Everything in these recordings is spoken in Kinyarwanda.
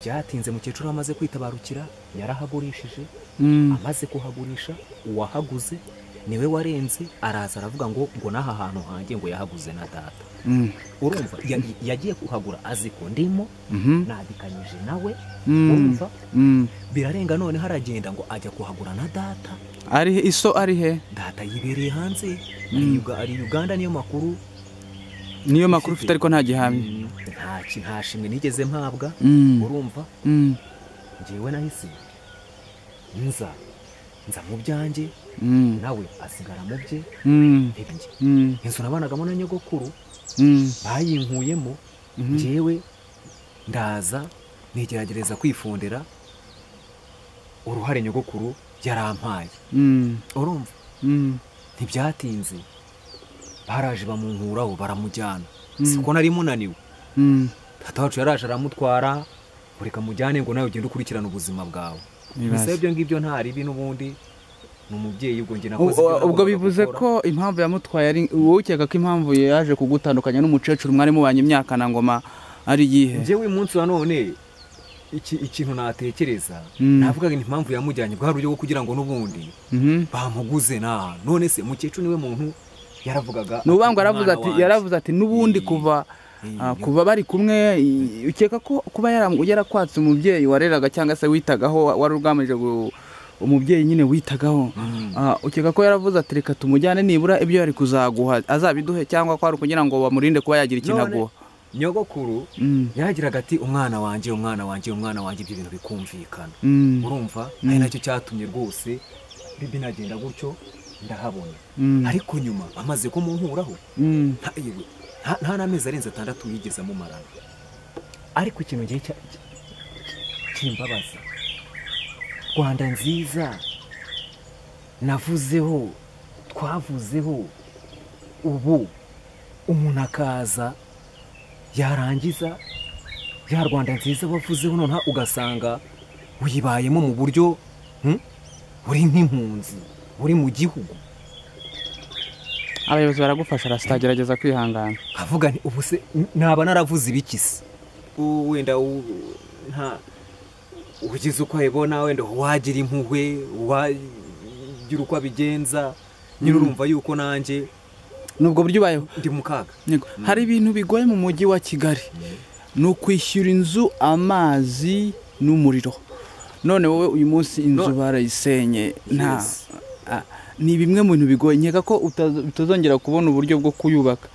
ntibyatinze mukecuru amaze kwitabarukira yarahagurishije amaze kuhagurisha uwahaguze niwe warenze araza aravuga ngo n'aha hantu hanjye ngo yahaguze na data urumva yagiye kuhagura azi ko ndimo nadikanyije nawe urumva birarenga none haragenda ngo ajya kuhagura na data ari iso ari he data yibereye hanze ari Uganda niyo makuru ufite ariko nta gihamya nta shimwe nigeze mpabwa urumva ngewe nahise nza mu byanjye nawe asigara mu bye inzu nabanagamo na nyogokuru bayinkuyemo ngewe ndaza nigeragereza kwifondera uruhare nyogokuru yarampaye urumva ntibyatinze baraje bamunkuraho baramujyana siko nari munaniwe tata wacu yaraje aramutwara kureka mujyane ngo nawe ugende ukurikirana ubuzima bwawe mbese ibyo ngibyo nta ribi n'ubundi n'umubyeyi ubwo nge nakoze ubwo bivuze ko impamvu yamutwaye ari wowe ukeka ko impamvu yaje kugutandukanya n'umukecuru mwari mubanye imyaka na ngoma ari iyihe njyewe uyu munsi wa none ikintu natekereza navuga ngo impamvu yamujyanye bwa buryo bwo kugira ngo n'ubundi bamuguze none se mukecuru niwe muntu yaravugaga n'ubango yaravuze ati n'ubundi kuva bari kumwe ukeka ko kuba yarakwatse umubyeyi wareraga cyangwa se witagaho wari ugamije umubyeyi nyine witagaho ukeka ko yaravuze ati reka tumujyane nibura ibyo yari kuzaguha azabiduhe cyangwa ko ari kugira ngo bamurinde kuba yagira ikintu aguha nyogokuru yaragiraga ati umwana wanjye ibyo bintu bikumvikana urumva ari nacyo cyatumye rwose binagenda gutyo ndahabona ariko nyuma amaze kumunkuraho nta n'amezi arenze 6 yigeze amumarana ariko ikintu ngiye kimbabaza Rwanda nziza navuzeho twavuzeho ubu umuntu akaza yarangiza ya Rwanda nziza bavuzeho none ugasanga wibayemo mu buryo uri nk'impunzi uri mu gihugu abayobozi baragufasha rasitagerageza kwihangana avuga nti ubu se naba naravuze ibikisi wenda nta ugize uko ayibona wenda wagira impuhwe wagira uko abigenza nyine urumva yuko nanjye nubwo buryo ubayeho ndi mu kaga hari ibintu bigoye mu mujyi wa Kigali ni ukwishyura inzu amazi n'umuriro none wowe uyu munsi inzu barayisenye ni bimwe mu bintu bigoye nkeka ko utazongera kubona uburyo bwo kuyubaka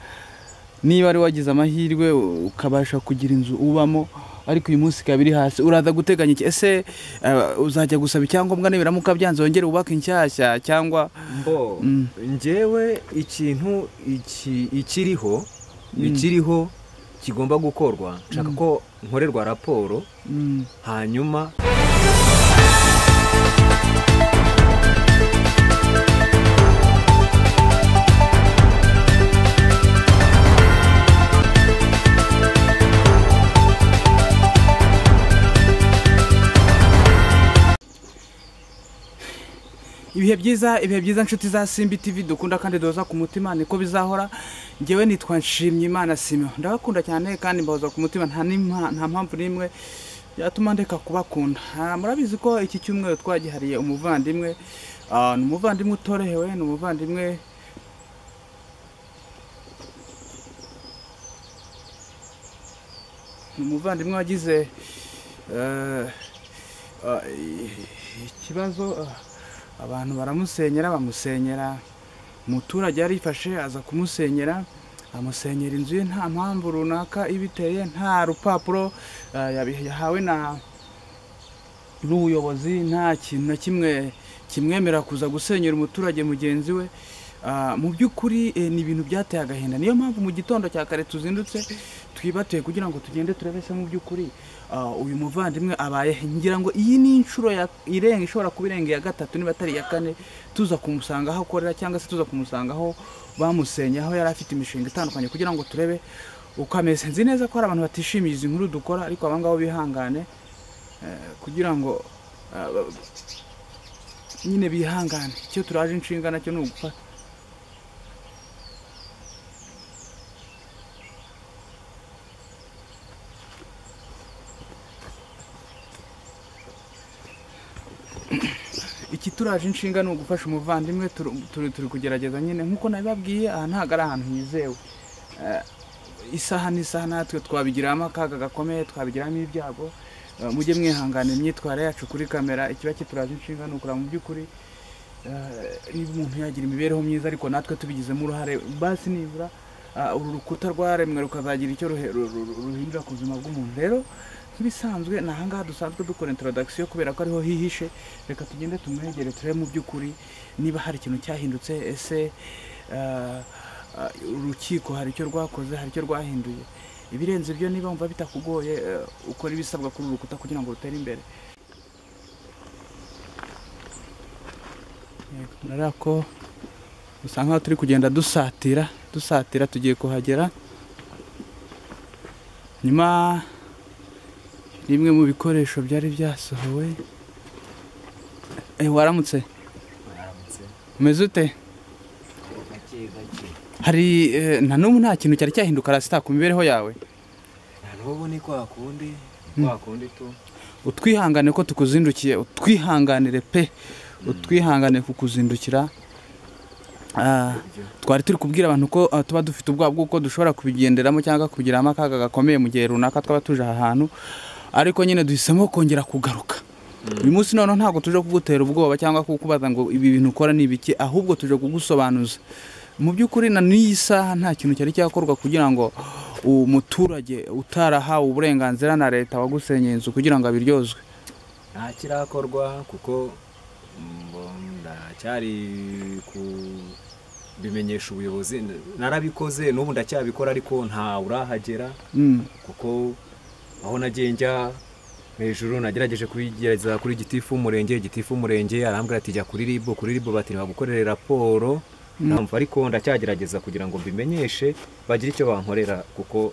niba ari wagize amahirwe ukabasha kugira inzu ubamo ariko uyu munsi kabiri hasi uraza guteganya iki ese uzajya gusaba icyangombwa nibiramuka byanze wongere ubaka inshyashya cyangwa njyewe ikintu ikiriho kigomba gukorwa nshaka ko nkorerwa raporo hanyuma ibihe byiza nshuti za Simbi TV dukunda kandi doza ku mutima niko bizahora ngewe nitwa Nshimyimana Simon ndabakunda cyane kandi mbahoza ku mutima nta mpamvu nimwe yatuma ndeka kubakunda murabizi ko iki cyumweru twagihariye umuvandimwe ni umuvandimwe utorohewe ni umuvandimwe wagize ikibazo abantu bamusenyera umuturage yarifashe aza kumusenyera amusenyera inzu ye nta mpamvu runaka ibiteye nta rupapuro yahawe n'ubuyobozi nta kintu na kimwe kimwemera kuza gusenyera umuturage mugenzi we mu by'ukuri ni ibintu byateye agahinda niyo mpamvu mu gitondo cya kare tuzindutse twibatuye kugira ngo tugende turebe se mu by'ukuri uyu muvandimwe abaye ngira ngo iyi ni inshuro irenga ishobora kuba irenga ya 3 niba atari ya 4 tuza kumusanga aho akorera cyangwa se tuza kumusanga aho bamusenye aho yari afite imishinga itandukanye kugira ngo turebe uko ameze nzi neza ko hari abantu batishimiye izi nkuru dukora ariko abangabo bihangane kugira ngo nyine bihangane icyo turaje inshinga nacyo ni ugufata iki turaje inshinga ni ugufasha umuvandimwe, turi kugerageza nyine nk'uko nabibabwiye, aha ntabwo ari ahantu hizewe. Isaha n'isaha natwe twabigiramo akaga gakomeye, twabigiramo ibyago. Mujye mwihanganira imyitwarire yacu kuri kamera. Ikiba kituraje inshinga ni ukura mu by'ukuri niba umuntu yagira imibereho myiza, ariko natwe tubigizemo uruhare, basi nibura uru rukuta rwaremwe rukazagira icyo ruhindura ku buzima bw'umuntu. Rero nk'ibisanzwe ni ahangaha dusanzwe dukora introduction kubera ko ariho hihishe. Reka tugende tumwegere turebe mu by'ukuri niba hari ikintu cyahindutse, ese urukiko hari icyo rwakoze, hari icyo rwahinduye. Ibirenze ibyo niba wumva bitakugoye, ukora ibisabwa kuri uru rukuta kugira ngo rutere imbere. Nara ko usa nkaho turi kugenda dusatira tugiye kuhagera. Nyuma rimwe mu bikoresho byari byasohowe. Waramutse? Umeze ute? Hari na n'ubu nta kintu cyari cyahinduka rasita ku mibereho yawe? N'ubu ni kwa kundi tu. Utwihangane ko tukuzindukiye, utwihanganire pe, utwihangane kukuzindukira. Twari turi kubwira abantu ko tuba dufite ubwoba bw'uko dushobora kubigenderamo cyangwa kubigiramo akaga gakomeye mu gihe runaka twaba tuje aha hantu, ariko nyine duhisemo kongera kugaruka. Uyu munsi noneho ntabwo tuje kugutera ubwoba cyangwa kukubaza ngo ibi bintu ukora ni ibiki, ahubwo tuje kugusobanuza. Mu by'ukuri na n'iyi saha nta kintu cyari cyakorwa kugira ngo umuturage utarahawe uburenganzira na leta wagusenyeye inzu kugira ngo abiryozwe. Nta kirakorwa kuko ndacyari kubimenyesha ubuyobozi. Narabikoze n'ubu ndacyabikora, ariko nta urahagera kuko aho nagiye njya hejuru nagerageje kubigereza kuri gitifu umurenge arambwira ati jya kuri ribu bati bagukorere raporo. Namva ariko ndacyagerageza kugira ngo mbimenyeshe bagire icyo bankorera, kuko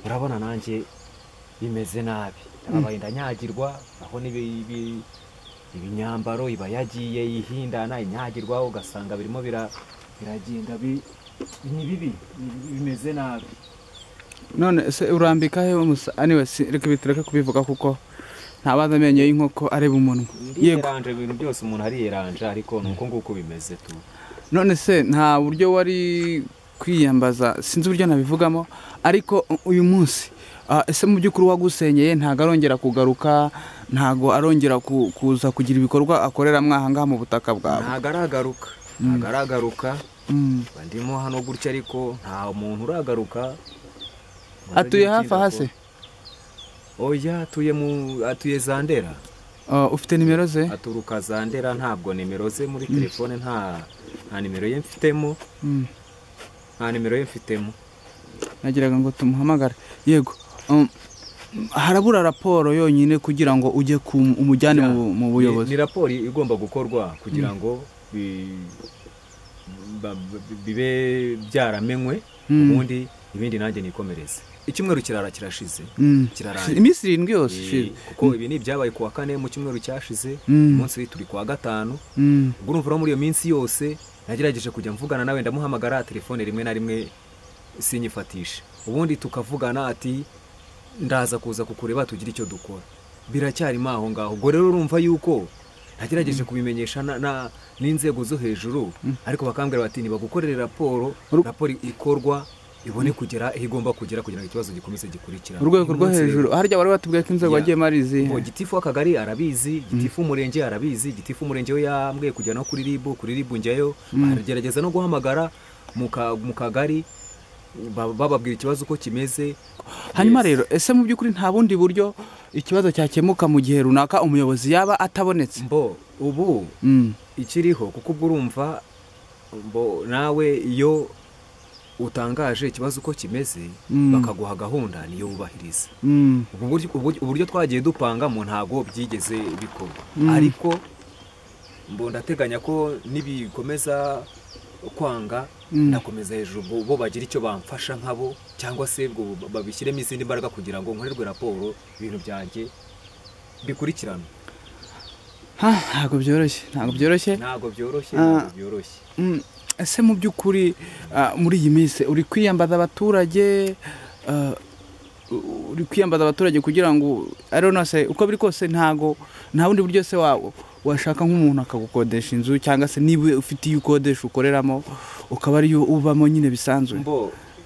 urabona nanjye bimeze nabi. Abaye ndanyagirwa, aho ibinyambaro iba yagiye yihindana inyagirwa, ugasanga birimo biragenda ni bibi, bimeze nabi. None se urambika he anyway, reka bitureke kubivuga kuko ntabaza amenyo y'inkoko areba umunwa. Yego, ibintu byose umuntu ari yeranje, ariko nuko nguko bimeze tu. None se nta buryo wari kwiyambaza, sinzi uburyo nabivugamo, ariko uyu munsi ese mu by'ukuri wagusenyeye ntago arongera kugaruka, ntago arongera kuza kugira ibikorwa akorera mwahangaha mu butaka bwawe? Ntago aragaruka. Ndimo hano gutya, ariko nta muntu uragaruka. Atuye hafi aha se? Oya, atuye Zandera. Ufite nimero ze? Aturuka Zandera, ntabwo nimero ze muri telefone nta nimero ye mfitemo. Nagiraga ngo tumuhamagare. Yego, harabura raporo yonyine kugira ngo ujye umujyane mu buyobozi. Ni raporo igomba gukorwa kugira ngo bibe byaramenywe, ubundi ibindi nanjye nikomereze. Icyumweru kirashize, kirarangiye iminsi 7 yose, kuko ibi ni byabaye kuwa 4 mu cyumweru cyashize. Umunsi turi kuwa 5. Ubwo urumva muri iyo minsi yose nagerageje kujya mvugana nawe, ndamuhamagara telefone rimwe na rimwe sinyifatisha, ubundi tukavugana ati ndaza kuza kukureba tugira icyo dukora. Biracyarimo aho ngaho. Ubwo rero urumva yuko nagerageje kubimenyesha n'inzego zo hejuru, ariko bakambwira bati nibagukorere raporo ikorwa ibone kugera igomba kugera kugira ngo ikibazo gikomeze gikurikirana. Urwego rwo hejuru harya wari watubwiye ko inzego wagiye marizi? Gitifu w'akagari arabizi, gitifu umurenge arabizi, gitifu umurenge we yambwiye kujya no kuri ribu njyayo, baragerageza no guhamagara mu kagari bababwira ikibazo uko kimeze. Hanyuma rero ese mu by'ukuri nta bundi buryo ikibazo cyakemuka mu gihe runaka umuyobozi yaba atabonetse? Ubu ikiriho, kuko ubwo urumva nawe iyo utangaje ikibazo uko kimeze bakaguha gahunda niyo wubahiriza. Uburyo twagiye dupanga mu ntago byigeze bikorwa, ariko ndateganya ko nibikomeza kwanga nakomeza hejuru bo bagira icyo bamfasha nkabo, cyangwa se babishyiremo izindi mbaraga kugira ngo nkorerwe raporo ibintu byanjye bikurikirana. Ntabwo byoroshye. Ese mu by'ukuri muri iyi minsi uri kwiyambaza abaturage, uri kwiyambaza abaturage kugira ngo se uko biri kose nta bundi buryo se washaka nk'umuntu akagukodesha inzu, cyangwa se niba ufite iyo ukodesha ukoreramo ukaba ariyo ubamo nyine bisanzwe.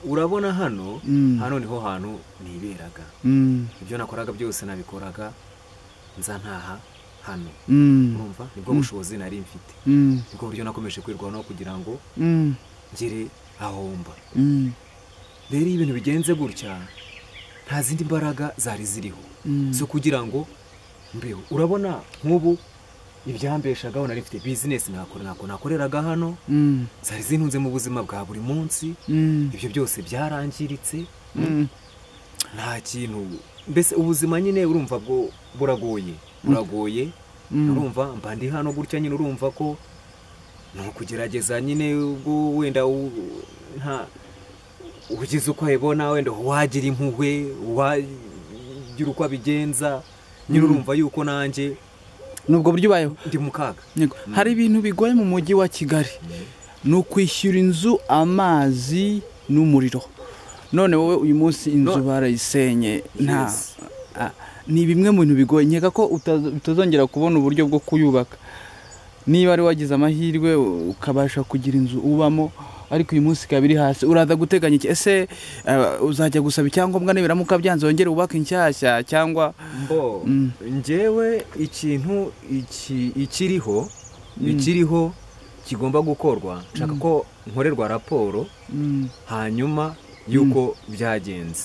Urabona hano niho hantu niberaga, ibyo nakoraga byose nabikoraga nza ntaha hano, urumva nibwo bushobozi nari mfite, nibwo buryo nakomeje kwirwanaho kugira ngo ngire ahomba. Rero ibintu bigenze gutya nta zindi mbaraga zari ziriho zo kugira ngo mbeho. Urabona nk'ubu ibyambeshagaho nari mfite business nakoreraga hano, zari zintunze mu buzima bwa buri munsi, ibyo byose byarangiritse, nta kintu, mbese ubuzima nyine urumva bwo buragoye, urumva mba ndi hano gutya nyine, urumva ko ni ukugerageza nyine ubwo wenda nta ugize uko ayibona, wenda wagira impuhwe, wagira uko abigenza nyine, urumva yuko nanjye nubwo buryo ubayeho ndi mu kaga. Hari ibintu bigoye mu mujyi wa Kigali, ni ukwishyura inzu, amazi n'umuriro. None wowe uyu munsi inzu barayisenye, ni bimwe mu bintu bigoye. Nkeka ko utazongera kubona uburyo bwo kuyubaka niba ari wagize amahirwe ukabasha kugira inzu ubamo, ariko uyu munsi ikaba iri hasi. Uraza guteganya iki? Ese uzajya gusaba icyangombwa nibiramuka byanze wongere wubake inshyashya, cyangwa njyewe ikintu ikiriho kigomba gukorwa, nshaka ko nkorerwa raporo hanyuma yuko byagenze,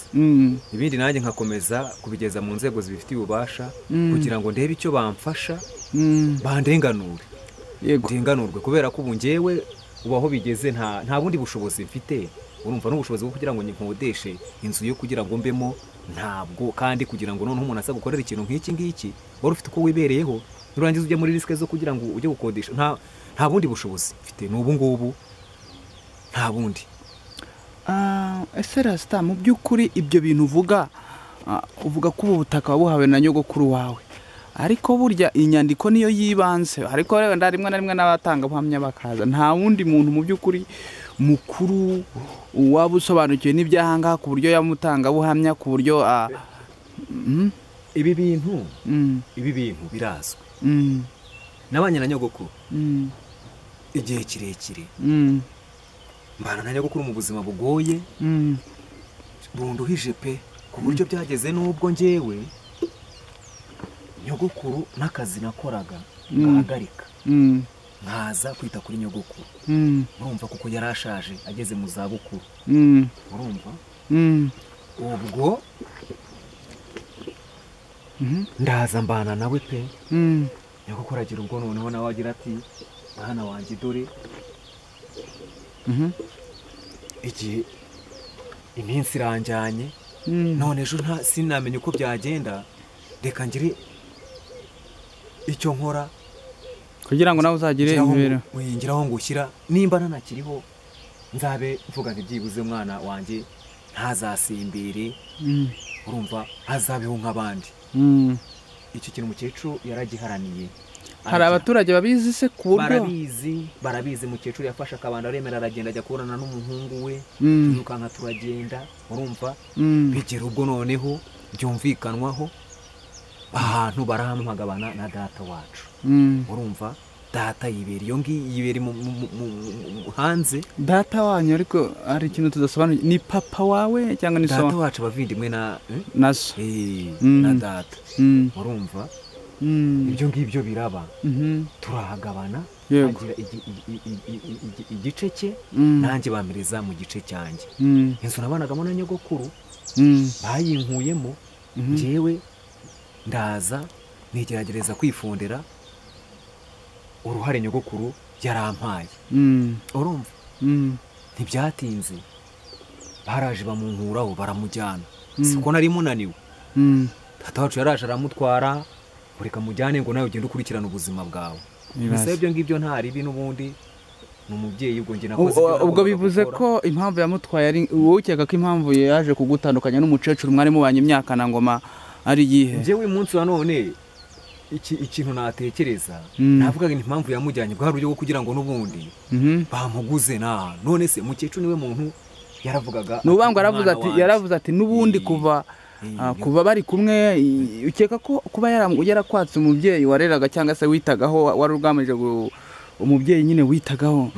ibindi nanjye nkakomeza kubigeza mu nzego zibifitiye ububasha kugira ngo ndebe icyo bamfasha, bandenganure, ndenganurwe, kubera ko ubu njyewe ubaho bigeze nta bundi bushobozi mfite, urumva n'ubushobozi bwo kugira ngo nkodeshe inzu yo kugira ngo mbemo ntabwo, kandi kugira ngo noneho umuntu aza gukorera ikintu nk'iki ngiki wari ufite uko wibereyeho, nurangiza ujya muri risike zo kugira ngo ujye gukodesha, nta bundi bushobozi mfite n'ubu ngubu, nta bundi. Ese Rasta, mu by'ukuri ibyo bintu uvuga ko ubu butaka wabuhawe na nyogokuru wawe, ariko burya inyandiko niyo yibanze, ariko wenda rimwe na rimwe n'abatanga buhamya bakaza, nta wundi muntu mu by'ukuri mukuru waba usobanukiwe n'ibyahangaha ku buryo yamutanga buhamya, ku buryo ibi bintu birazwi, nabanye na nyogokuru igihe kirekire, mbana na nyogokuru mu buzima bugoye bunduhije pe, ku buryo byageze n'ubwo njyewe nyogokuru n'akazi nakoraga ngahagarika, nkaza kwita kuri nyogokuru, urumva kuko yari ashaje ageze mu zabukuru, urumva ubwo ndaza mbana nawe pe, nyogokuru agira ubwo noneho nawe agira ati mwana wanjye dore igihe iminsi iranjyanye, none ejo sinamenye uko byagenda, reka ngire icyo nkora kugira ngo nawe uzagire imibereho, ngiraho ngushyira, nimba nanakiriho nzabe mvuga nti byibuze mwana wanjye ntazasimbire, urumva hazabeho nk'abandi. Icyo kintu umukecuru yaragiharaniye. Hari abaturage babizi se ku buryo barabizi umukecuru yafashe akabanda aremera aragenda ajya kubonana n'umuhungu we, turukanka turagenda, urumva bigera ubwo noneho byumvikanwaho ahantu barahamuhagabana na data wacu, urumva data yibera iyo ngiyo, yibera hanze. Data wanyu ariko hari ikintu tudasobanuye, ni papa wawe cyangwa ni so? Data wacu bavindimwe na so na data, urumva ibyo ngibyo biraba, turahagabana, agira igice cye, nanjye bamereza mu gice cyanjye. Inzu nabanagamo na nyogokuru bayinkuyemo, njyewe ndaza nigeragereza kwifondera uruhare nyogokuru yarampaye, urumva ntibyatinze baraje bamunkuraho baramujyana, siko nari munaniwe, data wacu yaraje aramutwara, reka mujyane ngo nawe ugende ukurikirana ubuzima bwawe. Bisa ibyo ngibyo nta ribi, n'ubundi ni umubyeyi, ubwo njye nakoze. Ubwo bivuze ko impamvu yamutwaye ari wowe, ukeka ko impamvu yaje kugutandukanya n'umukecuru mwari mubanye imyaka na ngoma ari iyihe? Njyewe umunsi wa none ikintu natekereza, navugaga impamvu yamujyanye bwa buryo bwo kugira ngo n'ubundi bamuguze. None se umukecuru niwe muntu yaravugaga, n'ubango yaravuze ati n'ubundi kuva kuba bari kumwe ukeka ko kuba yarakwatse umubyeyi wareraga cyangwa se witagaho wari ugamije umubyeyi nyine witagaho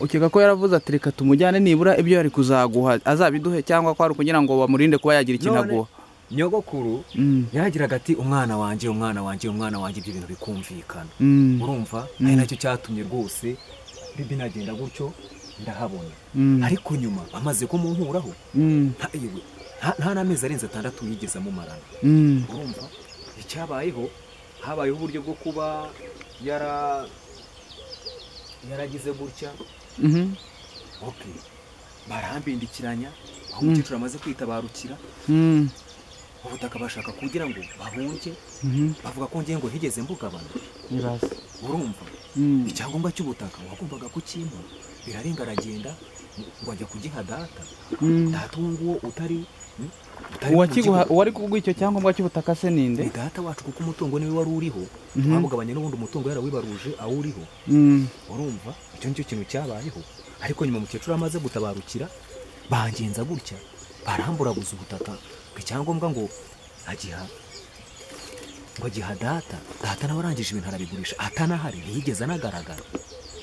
ukeka ko yaravuze ati reka tumujyane nibura ibyo yari kuzaguha azabiduhe cyangwa ko ari ukugira ngo bamurinde kuba yagira ikintu aguha nyogokuru yaragiraga ati umwana wanjye umwana wanjye umwana wanjye ibyo bintu bikumvikana urumva ari nacyo cyatumye rwose binagenda gutyo ndahabona ariko nyuma amaze kumunkuraho nta n'amezi arenze 6 yigeze amumarana urumva icyabayeho habayeho uburyo bwo kuba yaragize gutya barambindikiranya aho umukecuru amaze kwitabarukira ubutaka bashaka kugira ngo bahunge bavuga ko ngiye ngo higeze mbugabana urumva icyangombwa cy'ubutaka wagombaga kukimpa birarenga aragenda ngo ajya kugiha data uwo nguwo utari wari kuguha icyo cyangombwa cy'ubutaka se ninde data wacu kuko umutungo niwe wari uriho twamugabanye n'ubundi umutungo yarawibaruje awuriho urumva icyo nicyo kintu cyabayeho ariko nyuma umukecuru amaze gutabarukira bangenza gutya baramburaguza ubutaka icyangombwa ngo agiha data nawe arangije ibintu arabigurisha atanahari ntiyigeze anagaragara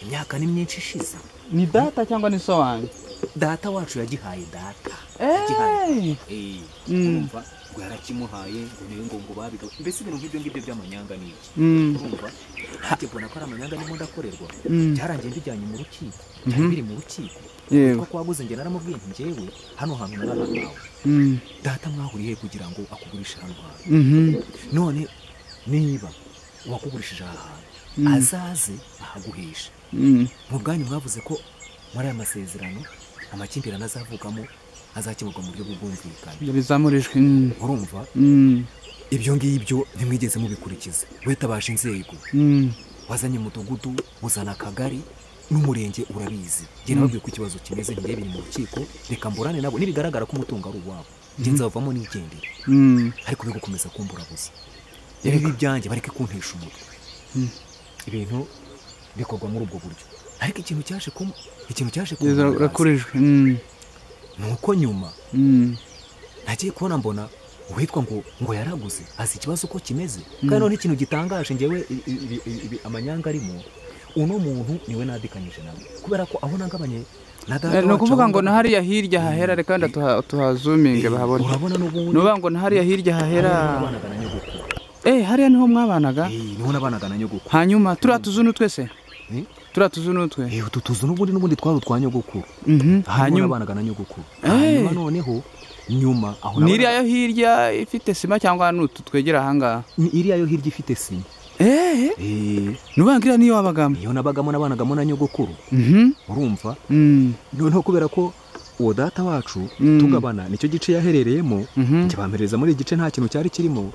imyaka ni myinshi ishize ni data cyangwa ni so wanjye data wacu yagihaye data urumva ngo yarakimuhaye ngo babiga mbese ibintu nk'ibyo ngibyo by'amanyanga ni iki urumva ntacyo mbona ko ari amanyanga ndimo ndakorerwa byarangiye mbijyanye mu rukiko byari biri mu rukiko kuko waguze njye naramubwiye nti njyewe hano hantu narahawe data mwahuriye kugira ngo akugurishe hano hantu none niba uwakugurishije aha hantu azaze ahaguhisha mu bwanyu mwavuze ko muri aya masezerano amakimbirane azavugamo azakemurwa mu buryo bw'ubwumvikane bizamurijwe urumva ibyo ngibyo ntimwigeze mubikurikiza witabasha inzego wazanye umudugudu uzana akagari n'umurenge urabizi njye nababwiye ko ikibazo kimeze nk'iyo biri mu rukiko reka mburane nabo nibigaragara ko umutungo ari uwabo njye nzavamo n'igendere ariko bigukomeza kumburabuza ibi byanjye bareke kuntesha umutwe ibintu bikorwa muri ubwo buryo ariko ikintu cyaje urakurijwe nuko nyuma nagiye kubona mbona uwitwa ngo yaraguze azi ikibazo uko kimeze kandi none ikintu gitangaje njyewe amanyanga arimo uno muntu niwe nadikanyije nawe kubera ko aho nagabanye na data no kuvuga ngo na hariya hirya hahera reka tuhazuminge bahabona urabona n'ubundi nuvuga ngo na hariya hirya hahera hariya niho mwabanaga niho nabanaga na nyogokuru hanyuma turiya tuzu n'utwese turiya tuzu n'utwe utu tuzu n'ubundi twari utwa nyogokuru hanyuma nabanaga na nyogokuru hanyuma noneho nyuma aho n'iriya yo hirya ifite sima cyangwa n'utu twegera ahangaha iriya yo hirya ifite sima nuvuga ngo iriya niyo wabagamo iyo nabagamo nabanagamo na nyogokuru urumva noneho kubera ko uwo data wacu tugabana nicyo gice yaherereyemo njye bampereza muri igice nta kintu cyari kirimo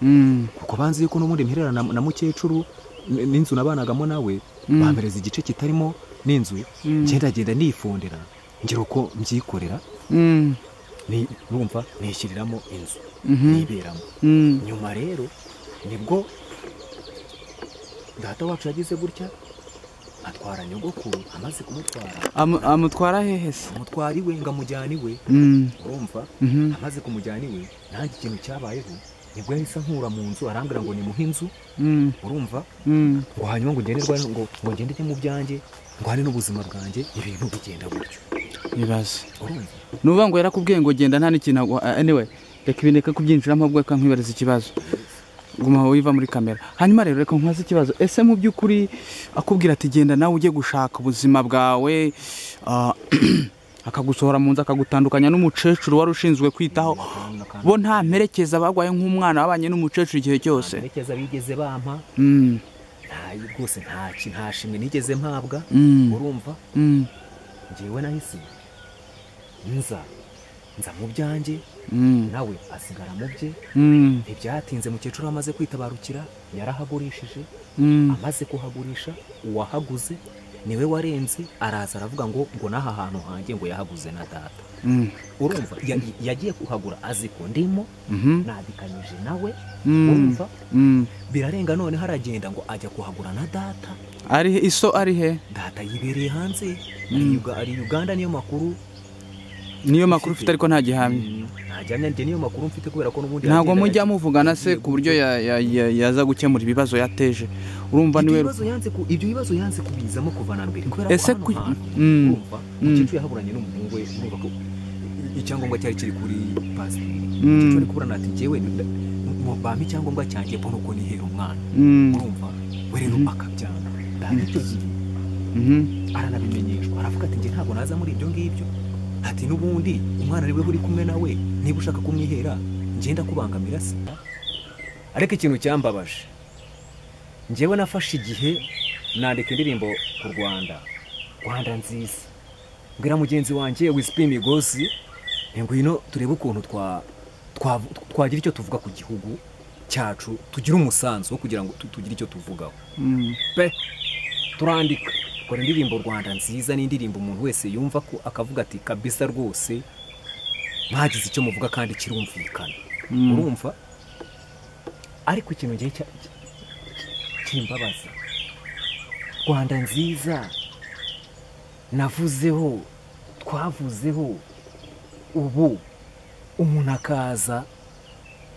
kuko banzi yuko n'ubundi mpererana na mukecuru n'inzu nabanagamo nawe bampereza igice kitarimo n'inzu ngenda nifondera ngira uko mbyikorera numva nishyiriramo inzu niberamo nyuma rero nibwo data wacu yagize gutya atwara nyogokuru amaze kumutwara amutwara hehe se amutwara iwe ngo amujyane iwe urumva amaze kumujyana iwe nanjye ikintu cyabayeho nibwo yahise ankura mu nzu arambwira ngo nimuhe inzu urumva ngo hanyuma ngo ngende njye mu byanjye ngo hane n'ubuzima bwanjye ibintu bigenda gutyo ibaze nuvuga ngo yarakubwiye ngo genda nta n'ikintu anyway reka ibintu reka kubyinjiramo ahubwo reka nkwibariza ikibazo guma wiva muri kamera hanyuma rero reka nkwaze ikibazo ese mu by'ukuri akubwira ati genda nawe ujye gushaka ubuzima bwawe akagusohora mu nzu akagutandukanya n'umukecuru wari ushinzwe kwitaho bo nta mperekeza bagwaye nk'umwana wabanye n'umukecuru igihe cyose mperekeza bigeze bampa rwose nta shimwe nigeze mpabwa urumva njyewe nahise nza mu byanjye nawe asigara mu bye ntibyatinze mukecuru amaze kwitabarukira yarahagurishije amaze kuhagurisha uwahaguze niwe warenze araza aravuga ngo n'aha hantu hanjye ngo yahaguze na data urumva yagiye kuhagura azi ko ndimo nadikanyije nawe urumva birarenga none haragenda ngo ajya kuhagura na data ari iso ari he data yibereye hanze ari Uganda niyo makuru niyo makuru ufite ariko nta gihamya. Nta gihamya njye niyo makuru mfite kubera ko n'ubundi ntabwo mujya muvugana se ku buryo yaza gukemura ibibazo yateje urumva niwe ibyo bibazo yanze kubizamo kuva na mbere kubera ese ko urumva Mukicu yahaburanye n'umuhungu we urumva ko icyangombwa cyari kiri kuri pasiporo Mukicu ari kuburana ati njyewe bampa icyangombwa cyanjye mbona uko nihera umwana urumva we rero akabyanga icyo gihe aranabimenyeshwa aravuga ati njye ntabwo naza muri ibyo ngibyo ati n'ubundi umwana ari we uri kumwe nawe niba ushaka kumwihera ngenda kubangamira se. Ariko ikintu cyambabaje njyewe nafashe igihe nandika indirimbo ku Rwanda nziza mbwira mugenzi wanjye Whisper Migozi ngwino turebe ukuntu twagira icyo tuvuga ku gihugu cyacu tugira umusanzu wo kugira ngo tugire icyo tuvugaho pe turandika kora indirimbo Rwanda nziza n'indirimbo umuntu wese yumva ko akavuga ati kabisa rwose mwagize icyo muvuga kandi kirumvikana urumva. Ariko ikintu ngiye kimbabaza Rwanda nziza navuzeho twavuzeho ubu umuntu akaza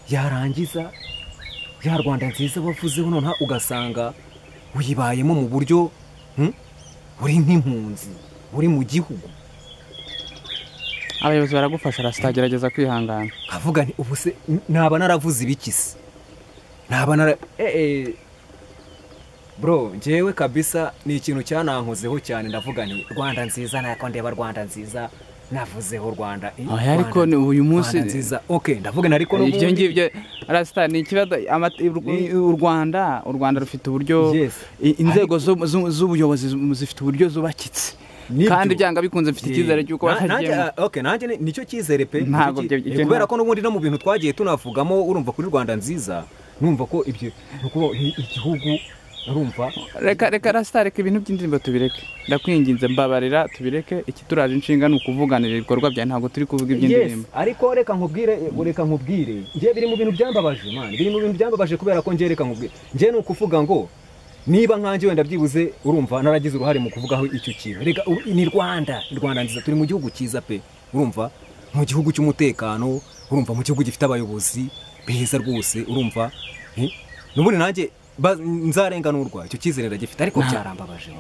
yarangiza ya Rwanda nziza wavuzeho none ugasanga wibayemo mu buryo uri nk'impunzi uri mu gihugu. Abayobozi baragufasha rasitagerageza kwihangana avuga nti ubu se naba naravuze ibikisi naba bro njyewe kabisa ni ikintu cyanankozeho cyane ndavuga nti Rwanda nziza nako ndeba Rwanda nziza navuzeho Rwanda ariko uyu munsi nziza okay ndavuga nariko no ibyo ngibyo rasita ni ikibazo u Rwanda rufite uburyo inzego z'ubuyobozi zifite uburyo zubakitse kandi byanga bikunze mfite icyizere cyuko nanjye nicyo cyizere pe kubera ko n'ubundi no mu bintu twagiye tunavugamo urumva kuri Rwanda nziza numva ko ibyo igihugu urumva reka rasita reka ibintu by'indirimbo tubireke ndakwinginze mbabarira tubireke ikituraje inshinga ni ukuvuganira ibikorwa bya ntabwo turi kuvuga iby'indirimbo ariko reka nkubwire njye biri mu bintu byambabaje man biri mu bintu byambabaje kubera ko njye reka nkubwire njye ni ukuvuga ngo niba nkanjye wenda byibuze urumva naragize uruhare mu kuvugaho icyo kintu reka ni Rwanda nziza turi mu gihugu cyiza pe urumva mu gihugu cy'umutekano urumva mu gihugu gifite abayobozi beza rwose urumva n'ubundi nanjye nzarenganurwa icyo cyizere ndagifite ariko byarambabaje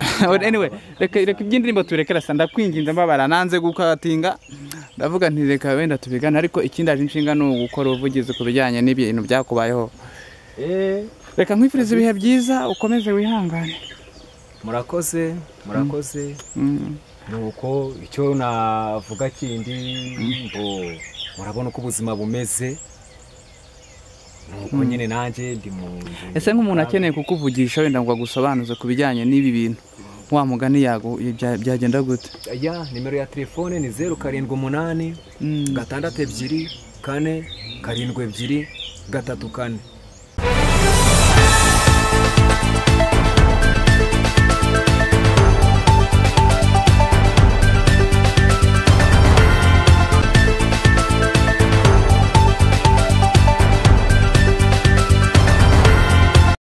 anyway reka iby'indirimbo turekera sa ndakwinginze mbabara nanze gukatinga ndavuga nti reka wenda tubigana ariko ikindi aje inshinga ni ugukora ubuvugizi ku bijyanye n'ibintu byakubayeho reka nkwifuriza ibihe byiza ukomeze wihangane. Murakoze nuko icyo navuga kindi ngo murabona uko ubuzima bumeze nuko nyine nanjye ndi mu ese nk'umuntu akeneye kukuvugisha wenda ngo agusobanuze ku bijyanye n'ibi bintu wa mugani yago byagenda gute? Nimero ya telefone ni 078 6 2 4 7 2 3 4